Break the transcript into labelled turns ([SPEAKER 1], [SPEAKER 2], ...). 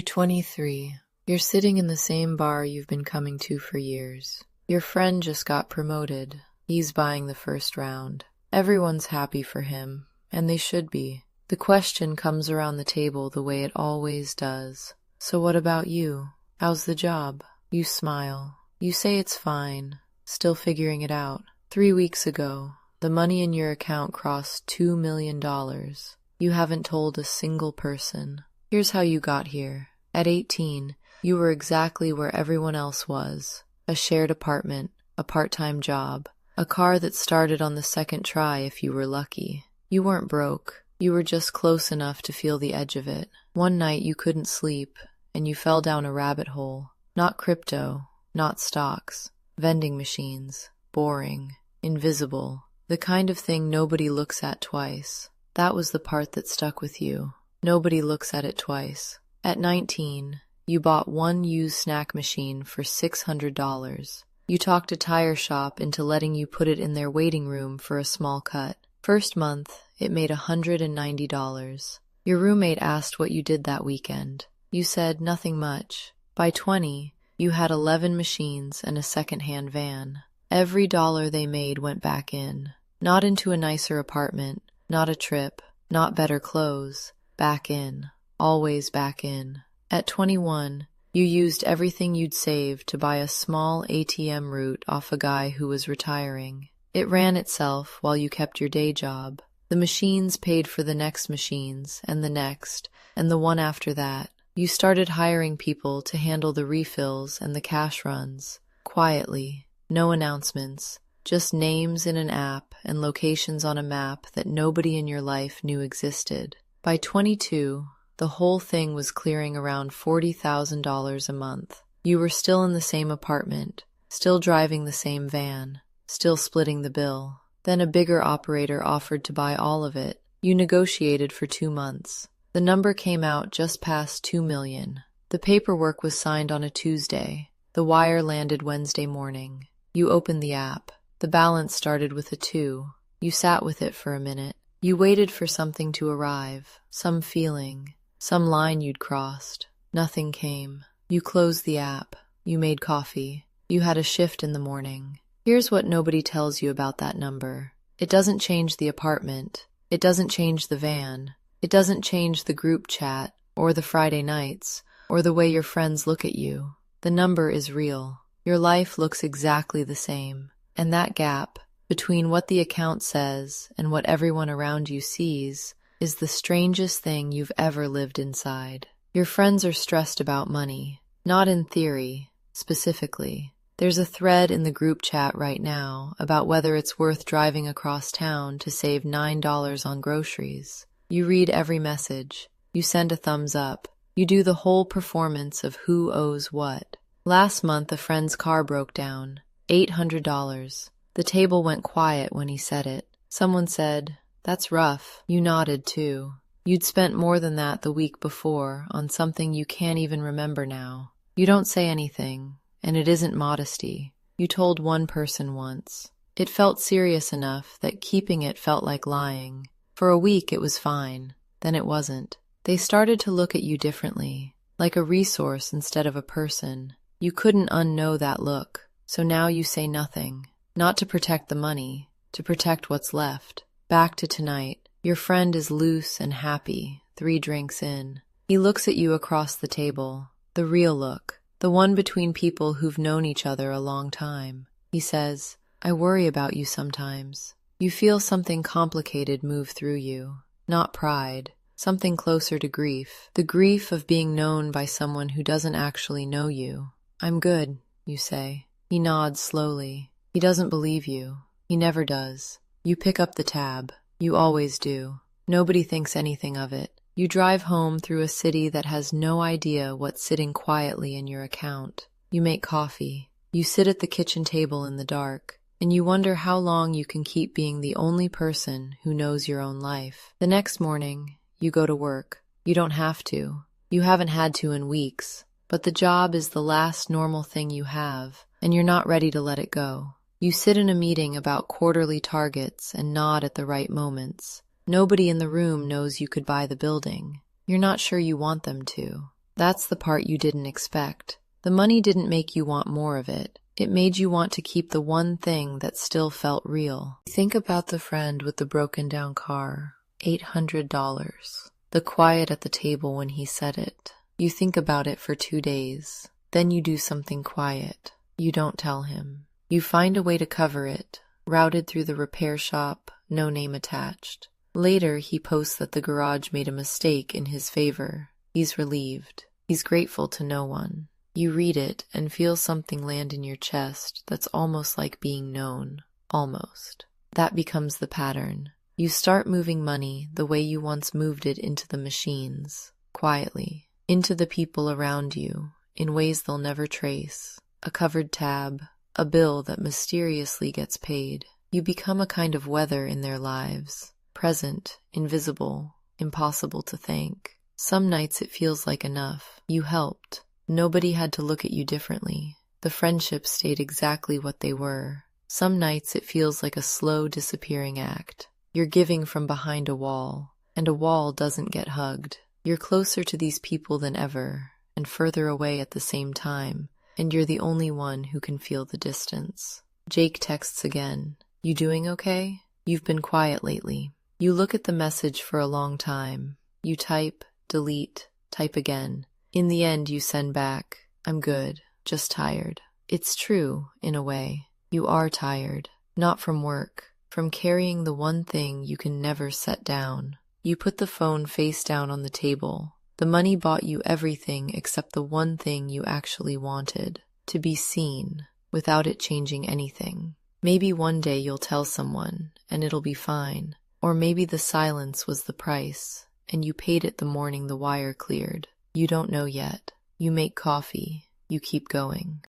[SPEAKER 1] You're 23. You're sitting in the same bar you've been coming to for years. Your friend just got promoted. He's buying the first round. Everyone's happy for him, and they should be. The question comes around the table the way it always does. So what about you? How's the job? You smile. You say it's fine, still figuring it out. 3 weeks ago, the money in your account crossed $2 million. You haven't told a single person. Here's how you got here. At 18, you were exactly where everyone else was. A shared apartment, a part-time job, a car that started on the second try if you were lucky. You weren't broke. You were just close enough to feel the edge of it. One night you couldn't sleep, and you fell down a rabbit hole. Not crypto, not stocks. Vending machines. Boring. Invisible. The kind of thing nobody looks at twice. That was the part that stuck with you. Nobody looks at it twice. At 19, you bought one used snack machine for $600. You talked a tire shop into letting you put it in their waiting room for a small cut. First month, it made $190. Your roommate asked what you did that weekend. You said nothing much. By 20, you had 11 machines and a second-hand van. Every dollar they made went back in. Not into a nicer apartment, not a trip, not better clothes. Back in. Always back in. At 21, you used everything you'd saved to buy a small ATM route off a guy who was retiring. It ran itself while you kept your day job. The machines paid for the next machines, and the next, and the one after that. You started hiring people to handle the refills and the cash runs. Quietly. No announcements. Just names in an app and locations on a map that nobody in your life knew existed. By 22, the whole thing was clearing around $40,000 a month. You were still in the same apartment, still driving the same van, still splitting the bill. Then a bigger operator offered to buy all of it. You negotiated for 2 months. The number came out just past $2 million. The paperwork was signed on a Tuesday. The wire landed Wednesday morning. You opened the app. The balance started with a 2. You sat with it for a minute. You waited for something to arrive, some feeling, some line you'd crossed. Nothing came. You closed the app. You made coffee. You had a shift in the morning. Here's what nobody tells you about that number. It doesn't change the apartment. It doesn't change the van. It doesn't change the group chat, or the Friday nights, or the way your friends look at you. The number is real. Your life looks exactly the same. And that gap, between what the account says and what everyone around you sees, is the strangest thing you've ever lived inside. Your friends are stressed about money, not in theory, specifically. There's a thread in the group chat right now about whether it's worth driving across town to save $9 on groceries. You read every message. You send a thumbs up. You do the whole performance of who owes what. Last month, a friend's car broke down. $800. The table went quiet when he said it. Someone said, "That's rough." You nodded, too. You'd spent more than that the week before on something you can't even remember now. You don't say anything, and it isn't modesty. You told one person once. It felt serious enough that keeping it felt like lying. For a week it was fine. Then it wasn't. They started to look at you differently, like a resource instead of a person. You couldn't unknow that look, so now you say nothing. Not to protect the money, to protect what's left. Back to tonight. Your friend is loose and happy, 3 drinks in. He looks at you across the table. The real look. The one between people who've known each other a long time. He says, "I worry about you sometimes." You feel something complicated move through you. Not pride. Something closer to grief. The grief of being known by someone who doesn't actually know you. "I'm good," you say. He nods slowly. He doesn't believe you. He never does. You pick up the tab. You always do. Nobody thinks anything of it. You drive home through a city that has no idea what's sitting quietly in your account. You make coffee. You sit at the kitchen table in the dark, and you wonder how long you can keep being the only person who knows your own life. The next morning, you go to work. You don't have to. You haven't had to in weeks. But the job is the last normal thing you have, and you're not ready to let it go. You sit in a meeting about quarterly targets and nod at the right moments. Nobody in the room knows you could buy the building. You're not sure you want them to. That's the part you didn't expect. The money didn't make you want more of it. It made you want to keep the one thing that still felt real. Think about the friend with the broken down car. $800. The quiet at the table when he said it. You think about it for 2 days. Then you do something quiet. You don't tell him. You find a way to cover it. Routed through the repair shop, no name attached. Later, he posts that the garage made a mistake in his favor. He's relieved. He's grateful to no one. You read it and feel something land in your chest that's almost like being known. Almost. That becomes the pattern. You start moving money the way you once moved it into the machines. Quietly. Into the people around you, in ways they'll never trace. A covered tab. A bill that mysteriously gets paid. You become a kind of weather in their lives. Present, invisible, impossible to thank. Some nights it feels like enough. You helped. Nobody had to look at you differently. The friendships stayed exactly what they were. Some nights it feels like a slow disappearing act. You're giving from behind a wall, and a wall doesn't get hugged. You're closer to these people than ever, and further away at the same time, and you're the only one who can feel the distance. Jake texts again. You doing okay? You've been quiet lately. You look at the message for a long time. You type, delete, type again. In the end, you send back, I'm good, just tired. It's true, in a way. You are tired. Not from work. From carrying the one thing you can never set down. You put the phone face down on the table. The money bought you everything except the one thing you actually wanted. To be seen, without it changing anything. Maybe one day you'll tell someone, and it'll be fine. Or maybe the silence was the price, and you paid it the morning the wire cleared. You don't know yet. You make coffee. You keep going.